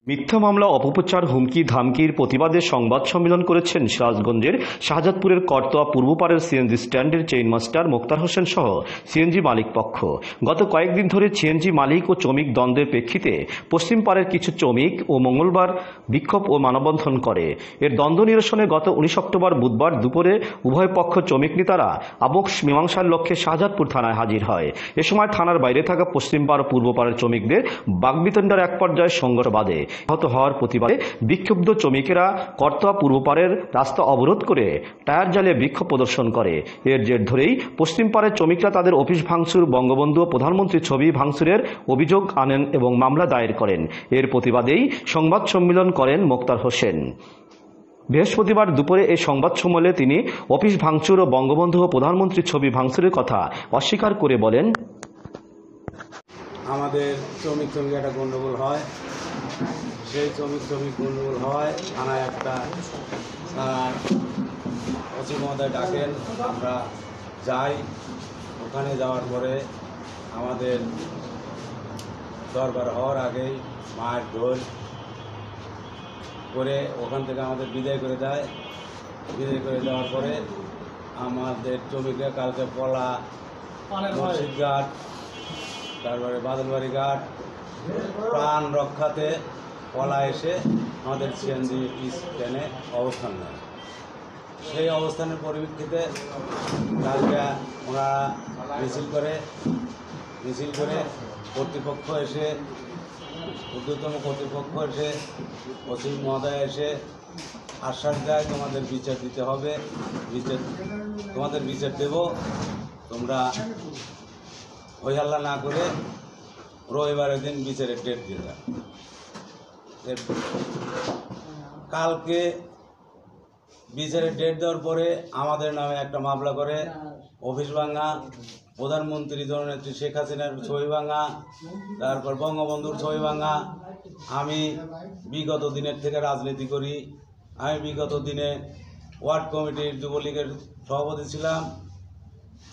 মিথ্যা মামলা, অপপ্রচার, হুমকি ধামকির প্রতিবাদে সংবাদ সম্মেলন করেছেন সিরাজগঞ্জের শাহজাদপুরের করতোয়া পূর্বপাড়ের সিএনজি স্ট্যান্ডের চেইন মাস্টার মোক্তার হোসেন সহ সিএনজি মালিক পক্ষ। গত কয়েকদিন ধরে সিএনজি মালিক ও শ্রমিক দ্বন্দ্বের প্রেক্ষিতে পশ্চিমপাড়ের কিছু শ্রমিক ও মঙ্গলবার বিক্ষোভ ও মানববন্ধন করে। এর দ্বন্দ্ব নিরসনে গত 19 অক্টোবর বুধবার দুপুরে উভয় পক্ষ শ্রমিক নেতারা আবক্ষ মীমাংসার লক্ষ্যে শাহজাদপুর থানায় হাজির হয়। এ সময় থানার বাইরে থাকা পশ্চিমপাড় ও পূর্বপাড়ের শ্রমিকদের বাগবিতণ্ডার এক পর্যায়ে সংঘর্ষ বাধে। আহত হওয়ার প্রতিবাদে বিক্ষুব্ধ শ্রমিকেরা করতোয়া পূর্বপাড়ের রাস্তা অবরোধ করে টায়ার জ্বালিয়ে বিক্ষোভ প্রদর্শন করে। এর জের ধরেই পশ্চিমপাড়ের শ্রমিকরা তাদের অফিস ভাঙচুর, বঙ্গবন্ধু ও প্রধানমন্ত্রীর ছবি ভাঙচুরের অভিযোগ আনেন এবং মামলা দায়ের করেন। এর প্রতিবাদেই সংবাদ সম্মেলন করেন মোক্তার হোসেন। বৃহস্পতিবার দুপুরে এই সংবাদ সম্মেলনে তিনি অফিস ভাঙচুর ও বঙ্গবন্ধু ও প্রধানমন্ত্রীর ছবি ভাঙচুরের কথা অস্বীকার করে বলেন, আমাদের শ্রমিক একটা গণ্ডগোল হয়, সেই শ্রমিক গণ্ডগোল হয়, থানায় একটা ওসি মহোদয় ডাকেন, আমরা যাই। ওখানে যাওয়ার পরে আমাদের দরবার হওয়ার আগেই মায়ের ঢোল করে ওখান থেকে আমাদের বিদায় করে দেয়। বিদায় করে দেওয়ার পরে আমাদের শ্রমিকরা কালকে পলা, মসজিদ ঘাট, তারপরে বাদলবাড়ি ঘাট প্রাণ রক্ষাতে পলা এসে আমাদের সিএনজি স্ট্যান্ডে অবস্থান নেয়। সেই অবস্থানের পরিপ্রেক্ষিতে কালকে ওনারা মিছিল করে কর্তৃপক্ষ এসে, ঊর্ধ্বতম কর্তৃপক্ষ এসে, ওসি মহোদয় এসে আশ্বাস দেয়, তোমাদের বিচার দিতে হবে, তোমাদের বিচার দেব, তোমরা হই হাল্লা না করে রবিবারের দিন বিচারের ডেট দিয়ে দেয়। কালকে বিচারের ডেট দেওয়ার পরে আমাদের নামে একটা মামলা করে অফিস ভাঙা, প্রধানমন্ত্রী জননেত্রী শেখ হাসিনার ছবি ভাঙা, তারপর বঙ্গবন্ধুর ছবি ভাঙা। আমি বিগত দিনের থেকে রাজনীতি করি। আমি বিগত দিনে ওয়ার্ড কমিটির যুবলীগের সভাপতি ছিলাম,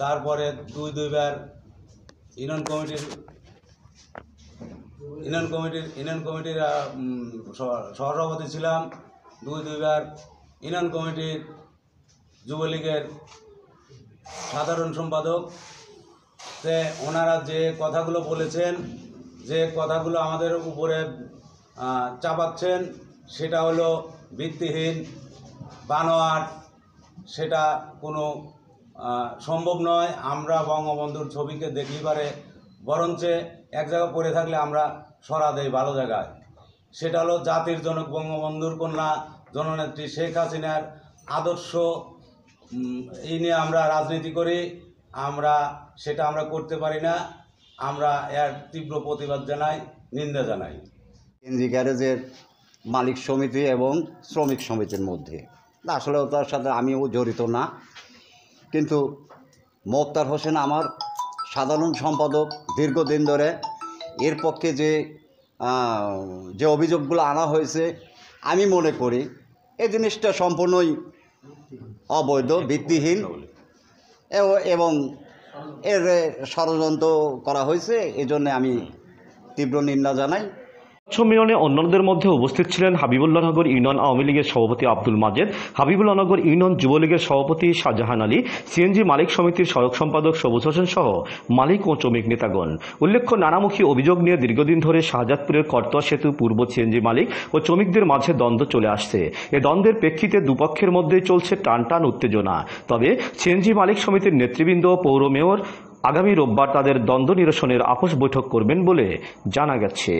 তারপরে দুইবার ইউনিয়ন কমিটির সহসভাপতি ছিলাম, দুইবার ইউনিয়ন কমিটির যুবলীগের সাধারণ সম্পাদক। তে ওনারা যে কথাগুলো বলেছেন, যে কথাগুলো আমাদের উপরে চাপাচ্ছেন, সেটা হলো ভিত্তিহীন, বানোয়াট, সেটা কোনো সম্ভব নয়। আমরা বঙ্গবন্ধুর ছবিকে দেখলি পারে বরঞ্চ এক জায়গায় পড়ে থাকলে আমরা সরা দেই ভালো জায়গায়। সেটা হলো জাতির জনক বঙ্গবন্ধুর কন্যা জননেত্রী শেখ হাসিনার আদর্শ। এই নিয়ে আমরা রাজনীতি করি, সেটা আমরা করতে পারি না। আমরা এর তীব্র প্রতিবাদ জানাই, নিন্দা জানাই। সিএনজি গ্যারেজের মালিক সমিতি এবং শ্রমিক সমিতির মধ্যে আসলে তার সাথে আমিও জড়িত না, কিন্তু মোক্তার হোসেন আমার সাধারণ সম্পাদক দীর্ঘদিন ধরে। এর পক্ষে যে অভিযোগগুলো আনা হয়েছে, আমি মনে করি এই জিনিসটা সম্পূর্ণই অবৈধ, ভিত্তিহীন এবং এর ষড়যন্ত্র করা হয়েছে। এজন্য আমি তীব্র নিন্দা জানাই। সম্মেলনে অন্যদের মধ্যে উপস্থিত ছিলেন হাবিবুল্লাহনগর ইউনিয়ন আওয়ামী লীগের সভাপতি আব্দুল মাজেদ, হাবিবুল্লাহনগর ইউনিয়ন যুবলীগের সভাপতি শাহজাহান আলী, সিএনজি মালিক সমিতির সহায়ক সম্পাদক সবুজ হোসেন সহ মালিক ও শ্রমিক নেতাগণ। উল্লেখ্য, নানামুখী অভিযোগ নিয়ে দীর্ঘদিন ধরে শাহজাদপুরের করতোয়া সেতু পূর্ব সিএনজি মালিক ও শ্রমিকদের মাঝে দ্বন্দ্ব চলে আসছে। এ দ্বন্দ্বের প্রেক্ষিতে দুপক্ষের মধ্যে চলছে টানটান উত্তেজনা। তবে সিএনজি মালিক সমিতির নেতৃবৃন্দ পৌর মেয়র আগামী রোববার তাদের দ্বন্দ্ব নিরসনের আপোষ বৈঠক করবেন বলে জানা গেছে।